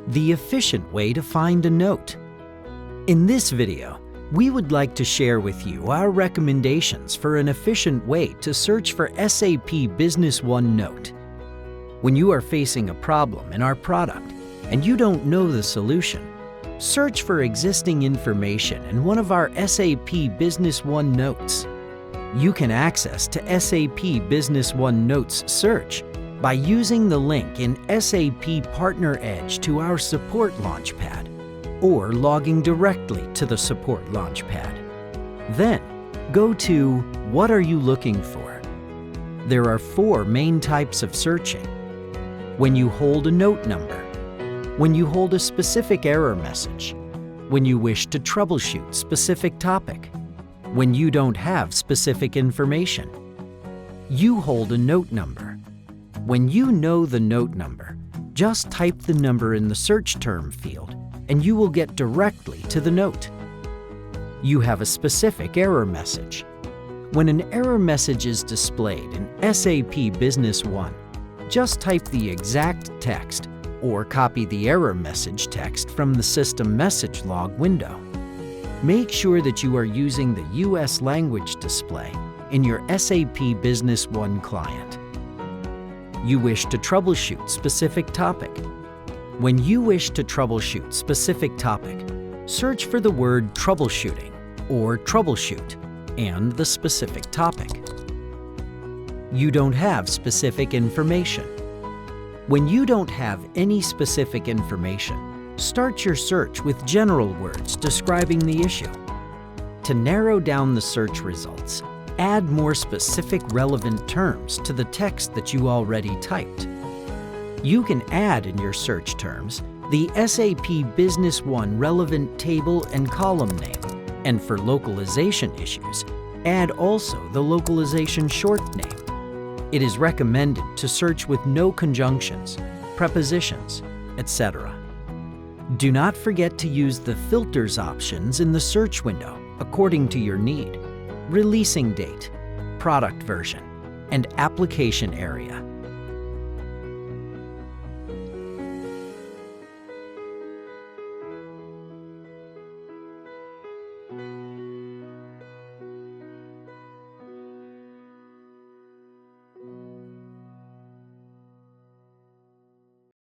The efficient way to find a note. In this video, we would like to share with you our recommendations for an efficient way to search for SAP Business One Note. When you are facing a problem in our product and you don't know the solution, search for existing information in one of our SAP Business One Notes. You can access to SAP Business One Notes search by using the link in SAP Partner Edge to our Support Launchpad, or logging directly to the Support Launchpad. Then, go to What are you looking for? There are 4 main types of searching. When you hold a note number, when you hold a specific error message, when you wish to troubleshoot specific topic, when you don't have specific information. You hold a note number. When you know the note number, just type the number in the search term field and you will get directly to the note. You have a specific error message. When an error message is displayed in SAP Business One, just type the exact text or copy the error message text from the system message log window. Make sure that you are using the US language display in your SAP Business One client. You wish to troubleshoot specific topic. When you wish to troubleshoot specific topic, search for the word troubleshooting or troubleshoot and the specific topic. You don't have specific information. When you don't have any specific information, start your search with general words describing the issue. To narrow down the search results, add more specific relevant terms to the text that you already typed. You can add in your search terms the SAP Business One relevant table and column name, and for localization issues, add also the localization short name. It is recommended to search with no conjunctions, prepositions, etc. Do not forget to use the filters options in the search window according to your need, releasing date, product version, and application area.